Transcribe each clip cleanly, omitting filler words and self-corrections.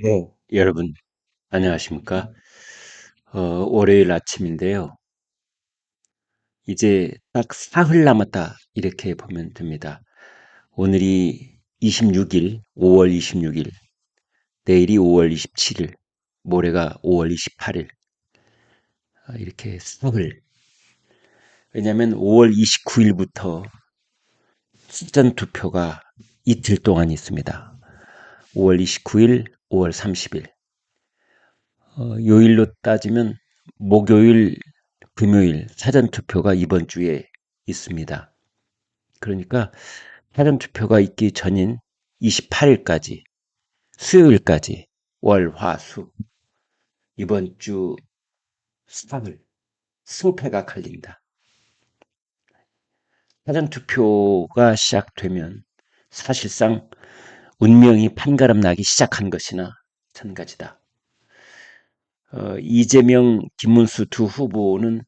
네, 여러분, 안녕하십니까? 월요일 아침인데요. 이제 딱 사흘 남았다, 이렇게 보면 됩니다. 오늘이 26일, 5월 26일, 내일이 5월 27일, 모레가 5월 28일, 이렇게 사흘. 왜냐하면 5월 29일부터 사전 투표가 이틀 동안 있습니다. 5월 29일, 5월 30일. 요일로 따지면 목요일, 금요일 사전 투표가 이번 주에 있습니다. 그러니까 사전 투표가 있기 전인 28일까지, 수요일까지 월, 화, 수 이번 주 사흘 승패가 갈린다. 사전 투표가 시작되면 사실상 운명이 판가름 나기 시작한 것이나 마찬가지다. 이재명, 김문수 두 후보는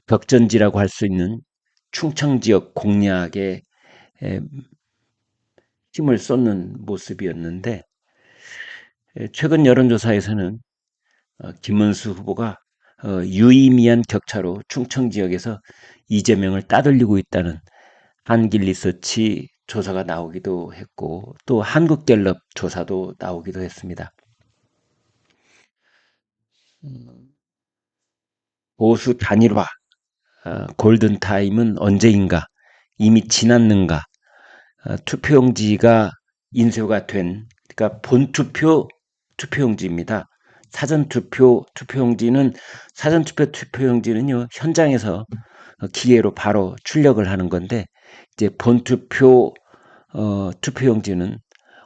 격전지라고 할 수 있는 충청 지역 공략에 힘을 쏟는 모습이었는데, 최근 여론조사에서는 김문수 후보가 유의미한 격차로 충청 지역에서 이재명을 따돌리고 있다는 한길리서치 조사가 나오기도 했고, 또 한국갤럽 조사도 나오기도 했습니다. 보수 단일화, 골든타임은 언제인가, 이미 지났는가, 투표용지가 인쇄가 된, 그러니까 본투표 투표용지입니다. 사전투표 투표용지는, 사전투표 투표용지는요, 현장에서 기계로 바로 출력을 하는 건데, 이제 본투표 투표용지는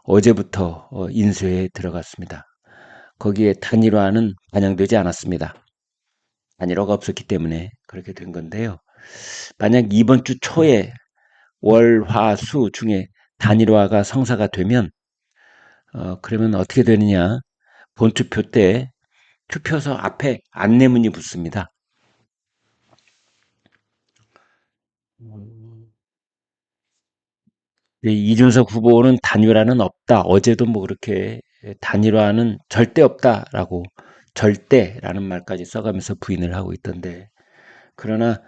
어제부터 인쇄에 들어갔습니다. 거기에 단일화는 반영되지 않았습니다. 단일화가 없었기 때문에 그렇게 된 건데요. 만약 이번 주 초에 월, 화, 수 중에 단일화가 성사가 되면 그러면 어떻게 되느냐? 본투표 때 투표소 앞에 안내문이 붙습니다. 이준석 후보는 단일화는 없다. 어제도 뭐 그렇게 단일화는 절대 없다라고 절대라는 말까지 써가면서 부인을 하고 있던데, 그러나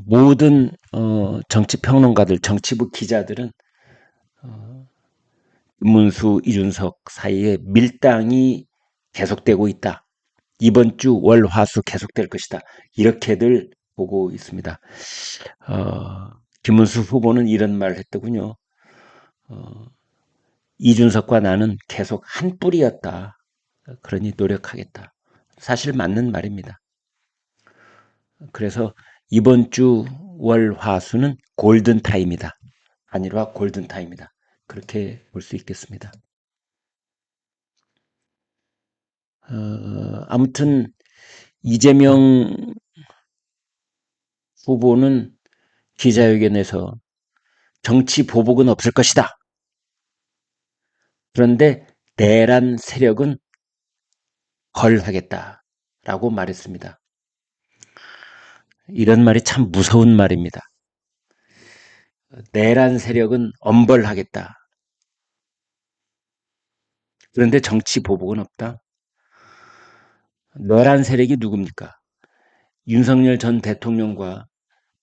모든 정치 평론가들, 정치부 기자들은 김문수, 이준석 사이에 밀당이 계속되고 있다. 이번 주 월, 화, 수 계속될 것이다. 이렇게들 보고 있습니다. 김문수 후보는 이런 말을 했더군요. 이준석과 나는 계속 한 뿌리였다. 그러니 노력하겠다. 사실 맞는 말입니다. 그래서 이번 주 월, 화, 수는 골든타임이다. 단일화 골든타임이다. 그렇게 볼 수 있겠습니다. 아무튼 이재명 후보는 기자회견에서 정치 보복은 없을 것이다. 그런데 내란 세력은 걸하겠다라고 말했습니다. 이런 말이 참 무서운 말입니다. 내란 세력은 엄벌하겠다. 그런데 정치 보복은 없다. 내란 세력이 누굽니까? 윤석열 전 대통령과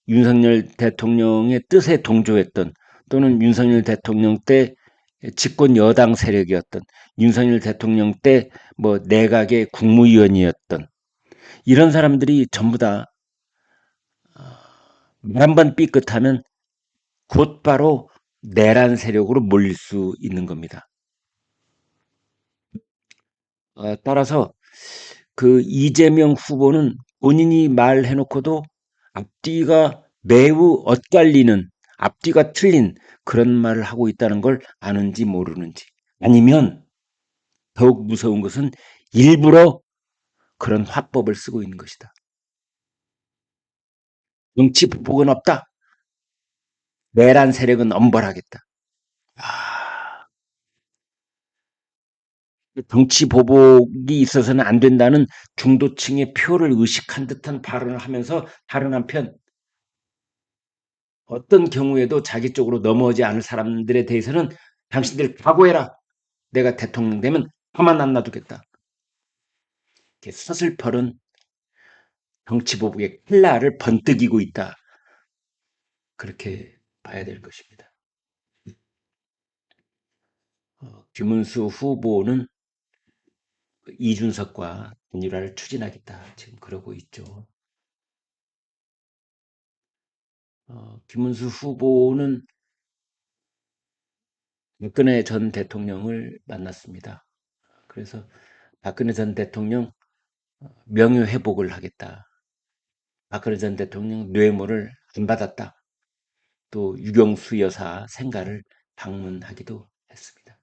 윤석열 대통령의 뜻에 동조했던, 또는 윤석열 대통령 때 집권 여당 세력이었던, 윤석열 대통령 때 뭐 내각의 국무위원이었던 이런 사람들이 전부 다 말 한 번 삐끗하면 곧바로 내란 세력으로 몰릴 수 있는 겁니다. 따라서 그 이재명 후보는 본인이 말해놓고도 앞뒤가 매우 엇갈리는, 앞뒤가 틀린 그런 말을 하고 있다는 걸 아는지 모르는지, 아니면 더욱 무서운 것은 일부러 그런 화법을 쓰고 있는 것이다. 정치 보복은 없다. 내란 세력은 엄벌하겠다. 아, 정치 보복이 있어서는 안 된다는 중도층의 표를 의식한 듯한 발언을 하면서, 다른 한편 어떤 경우에도 자기 쪽으로 넘어오지 않을 사람들에 대해서는 당신들 각오해라. 내가 대통령 되면 가만 안 놔두겠다. 서슬퍼런 정치보복의 칼날을 번뜩이고 있다. 그렇게 봐야 될 것입니다. 김문수 후보는 이준석과 단일화를 추진하겠다. 지금 그러고 있죠. 김문수 후보는 박근혜 전 대통령을 만났습니다. 그래서 박근혜 전 대통령 명예회복을 하겠다. 박근혜 전 대통령 뇌물을 안 받았다. 또 유경수 여사 생가를 방문하기도 했습니다.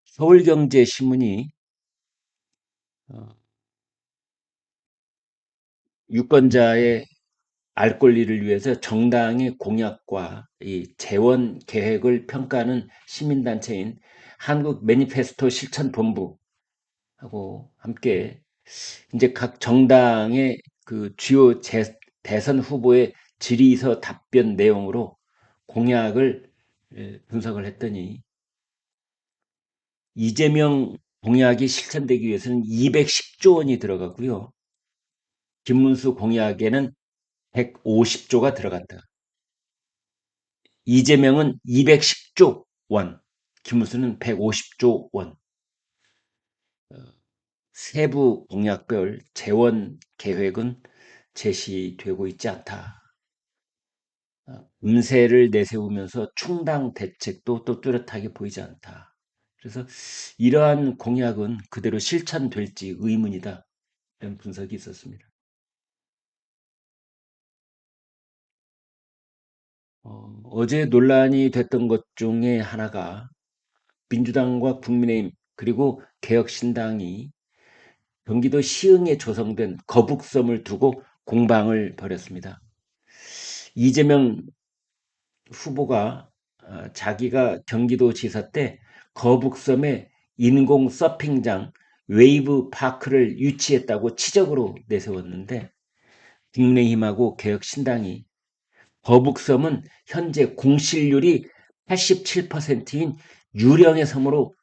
서울경제신문이 유권자의 알 권리를 위해서 정당의 공약과 이 재원 계획을 평가하는 시민단체인 한국 매니페스토 실천본부하고 함께 이제 각 정당의 그 주요 대선 후보의 질의서 답변 내용으로 공약을 분석을 했더니 이재명 공약이 실천되기 위해서는 210조 원이 들어가고요. 김문수 공약에는 150조가 들어간다. 이재명은 210조 원, 김문수는 150조 원. 세부 공약별 재원 계획은 제시되고 있지 않다. 음세를 내세우면서 충당 대책도 또 뚜렷하게 보이지 않다. 그래서 이러한 공약은 그대로 실천될지 의문이다. 이런 분석이 있었습니다. 어제 논란이 됐던 것 중에 하나가 민주당과 국민의힘 그리고 개혁신당이 경기도 시흥에 조성된 거북섬을 두고 공방을 벌였습니다. 이재명 후보가 자기가 경기도지사 때 거북섬에 인공 서핑장 웨이브 파크를 유치했다고 치적으로 내세웠는데 국민의힘하고 개혁신당이 거북섬은 현재 공실률이 87%인 유령의 섬으로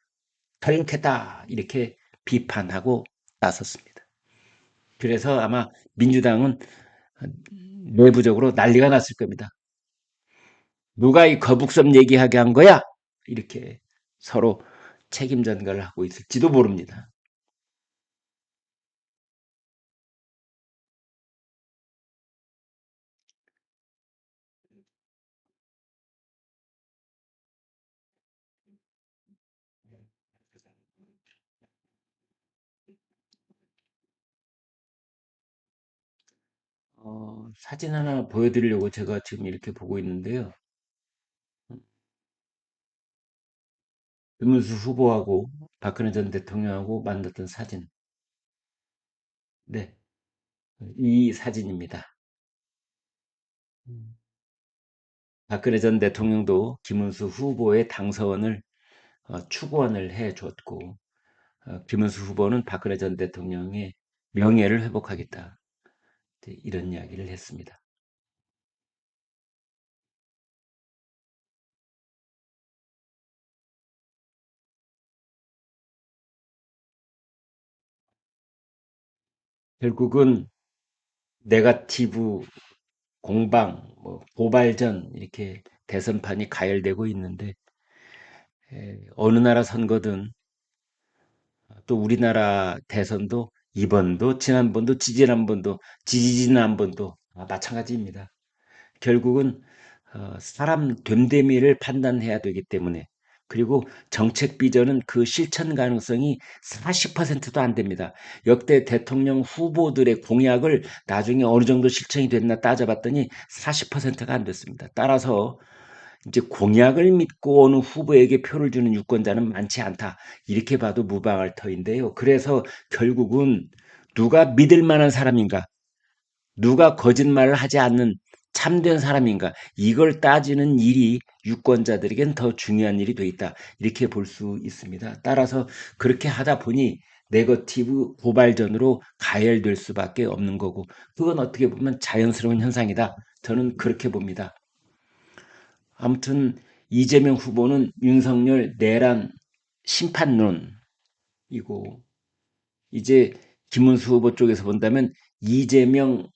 탈락했다 이렇게 비판하고 나섰습니다. 그래서 아마 민주당은 내부적으로 난리가 났을 겁니다. 누가 이 거북섬 얘기하게 한 거야? 이렇게 서로 책임 전가를 하고 있을지도 모릅니다. 사진 하나 보여드리려고 제가 지금 이렇게 보고 있는데요. 김문수 후보하고 박근혜 전 대통령하고 만났던 사진. 네, 이 사진입니다. 박근혜 전 대통령도 김문수 후보의 당선을 축원을 해줬고 김문수 후보는 박근혜 전 대통령의 명예를 회복하겠다. 이런 이야기를 했습니다. 결국은 네거티브 공방, 고발전 이렇게 대선판이 가열되고 있는데 어느 나라 선거든 또 우리나라 대선도 이번도 지난번도 지지난번도 지지난번도 마찬가지입니다. 결국은 사람 됨됨이를 판단해야 되기 때문에 그리고 정책 비전은 그 실천 가능성이 40%도 안 됩니다. 역대 대통령 후보들의 공약을 나중에 어느 정도 실천이 됐나 따져봤더니 40%가 안 됐습니다. 따라서 이제 공약을 믿고 어느 후보에게 표를 주는 유권자는 많지 않다. 이렇게 봐도 무방할 터인데요. 그래서 결국은 누가 믿을 만한 사람인가? 누가 거짓말을 하지 않는 참된 사람인가? 이걸 따지는 일이 유권자들에겐 더 중요한 일이 돼 있다. 이렇게 볼 수 있습니다. 따라서 그렇게 하다 보니 네거티브 고발전으로 가열될 수밖에 없는 거고 그건 어떻게 보면 자연스러운 현상이다. 저는 그렇게 봅니다. 아무튼 이재명 후보는 윤석열 내란 심판론이고, 이제 김문수 후보 쪽에서 본다면 이재명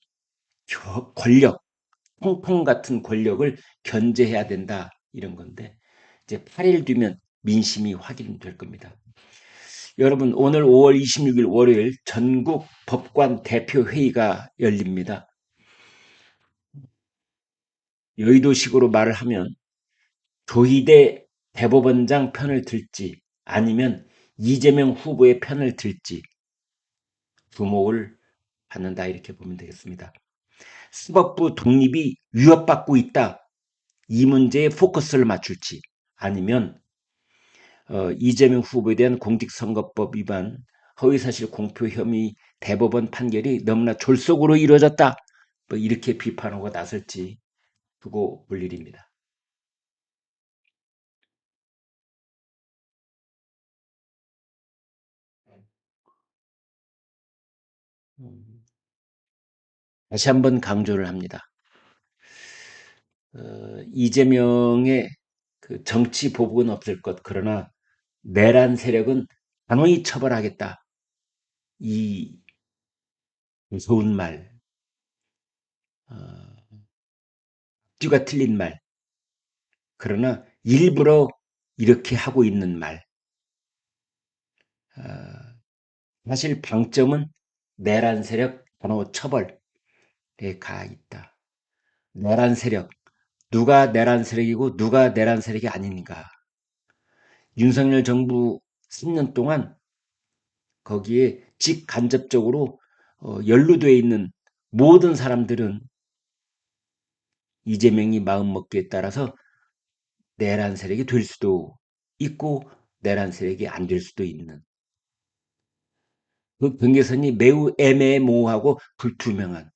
권력, 퐁퐁 같은 권력을 견제해야 된다, 이런 건데, 이제 8일 뒤면 민심이 확인될 겁니다. 여러분, 오늘 5월 26일 월요일 전국 법관 대표회의가 열립니다. 여의도식으로 말을 하면 조희대 대법원장 편을 들지 아니면 이재명 후보의 편을 들지 두목을 받는다, 이렇게 보면 되겠습니다. 사법부 독립이 위협받고 있다, 이 문제에 포커스를 맞출지 아니면 이재명 후보에 대한 공직선거법 위반, 허위사실 공표 혐의 대법원 판결이 너무나 졸속으로 이루어졌다, 뭐 이렇게 비판하고 나설지 두고 볼 일입니다. 다시 한번 강조를 합니다. 이재명의 그 정치 보복은 없을 것, 그러나 내란 세력은 단호히 처벌하겠다, 이 무서운 말, 뒤가 틀린 말, 그러나 일부러 이렇게 하고 있는 말, 사실 방점은 내란 세력 단호 처벌에 가 있다. 내란 세력, 누가 내란 세력이고 누가 내란 세력이 아닌가. 윤석열 정부 10년 동안 거기에 직간접적으로 연루되어 있는 모든 사람들은 이재명이 마음먹기에 따라서 내란 세력이 될 수도 있고 내란 세력이 안 될 수도 있는, 그 경계선이 매우 애매모호하고 불투명한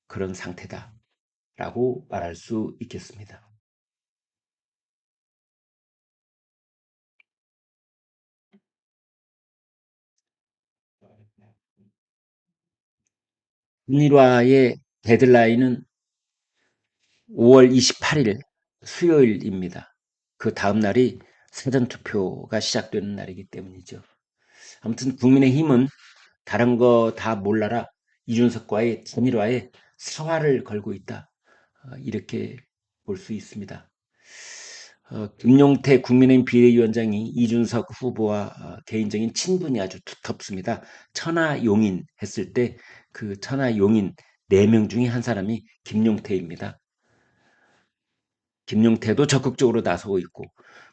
그런 상태다라고 말할 수 있겠습니다. 한일화의 데드라인은 5월 28일 수요일입니다. 그 다음 날이 사전투표가 시작되는 날이기 때문이죠. 아무튼 국민의힘은 다른 거 다 몰라라, 이준석과의 단일화에 사활을 걸고 있다, 이렇게 볼 수 있습니다. 김용태 국민의힘 비대위원장이 이준석 후보와 개인적인 친분이 아주 두텁습니다. 천하용인 했을 때 그 천하용인 4명 중에 한 사람이 김용태입니다. 김용태도 적극적으로 나서고 있고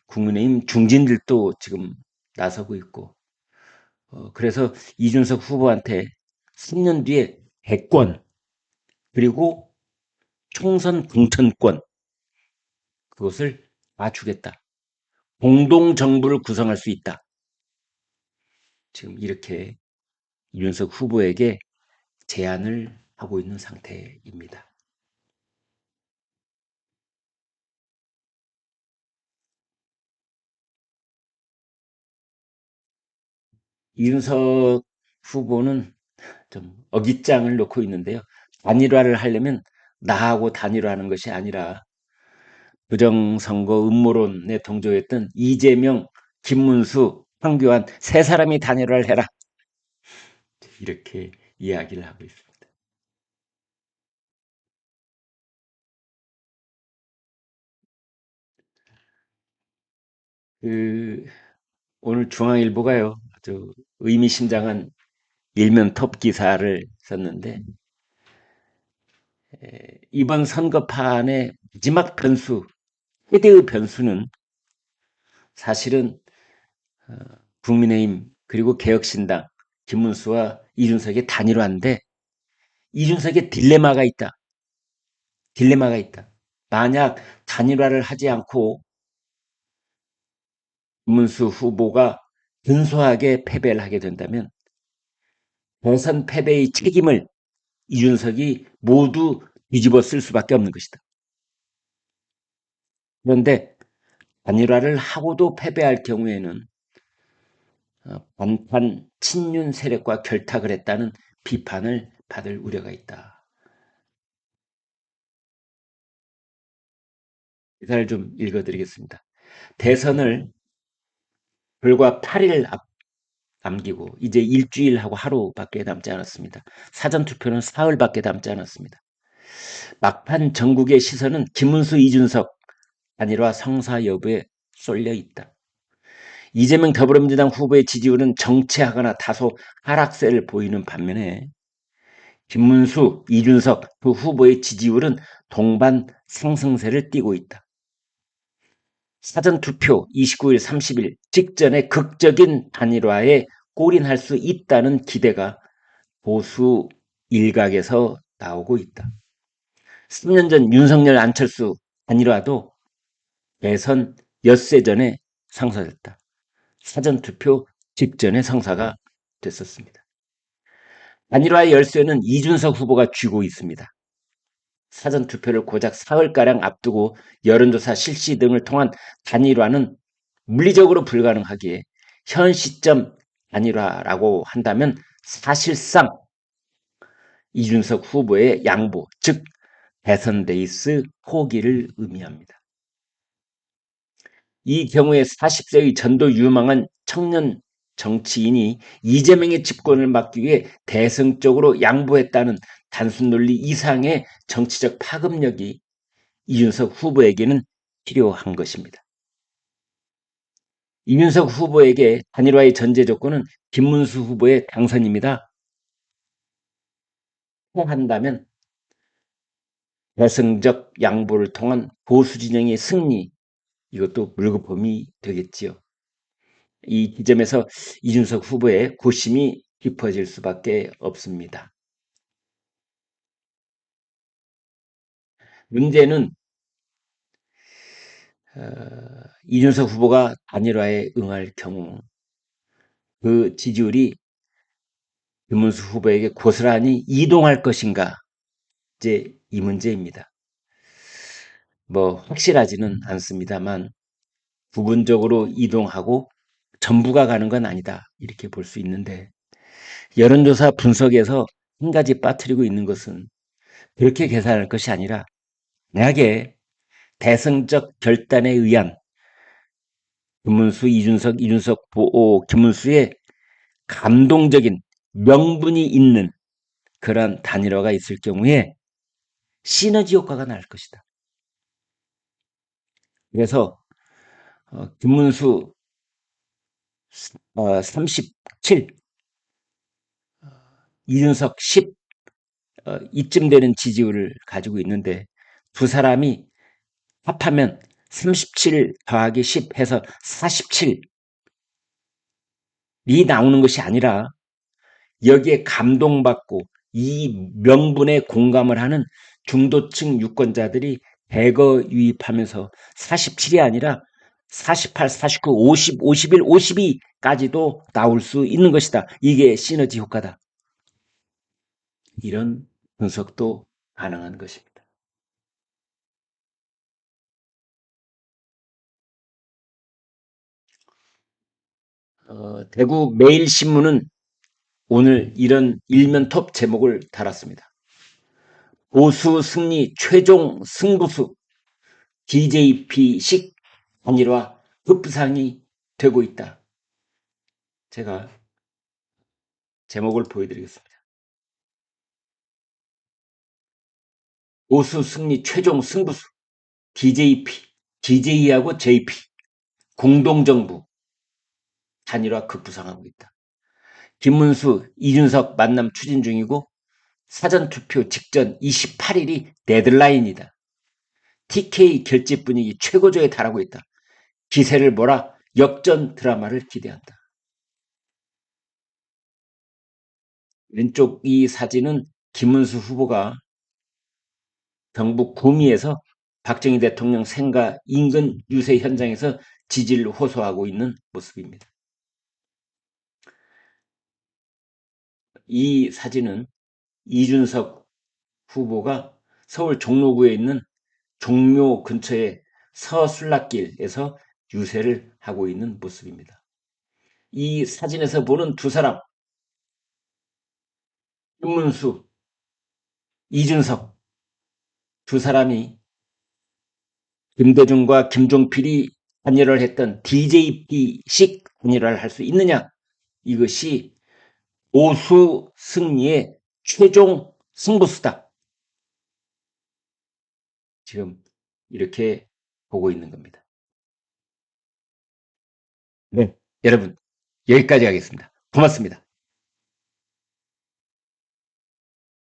국민의힘 중진들도 지금 나서고 있고, 그래서 이준석 후보한테 10년 뒤에 대권 그리고 총선 공천권, 그것을 다 주겠다, 공동정부를 구성할 수 있다, 지금 이렇게 이준석 후보에게 제안을 하고 있는 상태입니다. 이준석 후보는 좀 어깃장을 놓고 있는데요. 단일화를 하려면 나하고 단일화하는 것이 아니라 부정선거 음모론에 동조했던 이재명, 김문수, 황교안 3사람이 단일화를 해라, 이렇게 이야기를 하고 있습니다. 그 오늘 중앙일보가요, 아주 의미심장한 일면 톱 기사를 썼는데, 이번 선거판의 마지막 변수, 최대의 변수는 사실은 국민의힘 그리고 개혁신당 김문수와 이준석의 단일화인데, 이준석의 딜레마가 있다. 딜레마가 있다. 만약 단일화를 하지 않고 김문수 후보가 근소하게 패배를 하게 된다면 대선 패배의 책임을 이준석이 모두 뒤집어 쓸 수밖에 없는 것이다. 그런데 단일화를 하고도 패배할 경우에는 반판 친윤 세력과 결탁을 했다는 비판을 받을 우려가 있다. 기사를 좀 읽어드리겠습니다. 대선을 불과 8일 남기고 이제 일주일하고 하루밖에 남지 않았습니다. 사전투표는 사흘밖에 남지 않았습니다. 막판 전국의 시선은 김문수, 이준석 단일화 성사 여부에 쏠려 있다. 이재명 더불어민주당 후보의 지지율은 정체하거나 다소 하락세를 보이는 반면에 김문수, 이준석 두 후보의 지지율은 동반 상승세를 띠고 있다. 사전투표 29일, 30일 직전에 극적인 단일화에 골인할 수 있다는 기대가 보수 일각에서 나오고 있다. 10년 전 윤석열, 안철수 단일화도 대선 엿새 전에 성사됐다. 사전투표 직전에 성사가 됐었습니다. 단일화의 열쇠는 이준석 후보가 쥐고 있습니다. 사전투표를 고작 사흘가량 앞두고 여론조사 실시 등을 통한 단일화는 물리적으로 불가능하기에 현 시점 단일화라고 한다면 사실상 이준석 후보의 양보, 즉 대선 레이스 포기를 의미합니다. 이 경우에 40세의 전도 유망한 청년 정치인이 이재명의 집권을 막기 위해 대승적으로 양보했다는 단순 논리 이상의 정치적 파급력이 이준석 후보에게는 필요한 것입니다. 이준석 후보에게 단일화의 전제 조건은 김문수 후보의 당선입니다. 한다면 대승적 양보를 통한 보수 진영의 승리, 이것도 물거품이 되겠지요. 이 지점에서 이준석 후보의 고심이 깊어질 수밖에 없습니다. 문제는 이준석 후보가 단일화에 응할 경우 그 지지율이 김문수 후보에게 고스란히 이동할 것인가, 이제 이 문제입니다. 뭐 확실하지는 않습니다만 부분적으로 이동하고 전부가 가는 건 아니다, 이렇게 볼 수 있는데, 여론조사 분석에서 한 가지 빠뜨리고 있는 것은 그렇게 계산할 것이 아니라 만약에 대승적 결단에 의한 김문수, 이준석, 김문수의 감동적인 명분이 있는 그러한 단일화가 있을 경우에 시너지 효과가 날 것이다. 그래서 김문수 37, 이준석 10 이쯤 되는 지지율을 가지고 있는데 두 사람이 합하면 37 더하기 10 해서 47이 나오는 것이 아니라 여기에 감동받고 이 명분에 공감을 하는 중도층 유권자들이 대거 유입하면서 47이 아니라 48, 49, 50, 51, 52까지도 나올 수 있는 것이다. 이게 시너지 효과다. 이런 분석도 가능한 것입니다. 대구 매일신문은 오늘 이런 일면 톱 제목을 달았습니다. 보수 승리 최종 승부수, DJP식 단일화 급부상이 되고 있다. 제가 제목을 보여드리겠습니다. 보수 승리 최종 승부수, DJP, DJ하고 JP 공동정부 단일화 급부상하고 있다. 김문수, 이준석 만남 추진 중이고 사전투표 직전 28일이 데드라인이다. TK 결집 분위기 최고조에 달하고 있다. 기세를 몰아 역전 드라마를 기대한다. 왼쪽 이 사진은 김문수 후보가 경북 구미에서 박정희 대통령 생가 인근 유세 현장에서 지지를 호소하고 있는 모습입니다. 이 사진은 이준석 후보가 서울 종로구에 있는 종묘 근처의 서술락길에서 유세를 하고 있는 모습입니다. 이 사진에서 보는 두 사람, 김문수, 이준석 두 사람이 김대중과 김종필이 단일화를 했던 DJP식 단일화를 할 수 있느냐? 이것이 보수 승리의 최종 승부수다. 지금 이렇게 보고 있는 겁니다. 네, 여러분 여기까지 하겠습니다. 고맙습니다.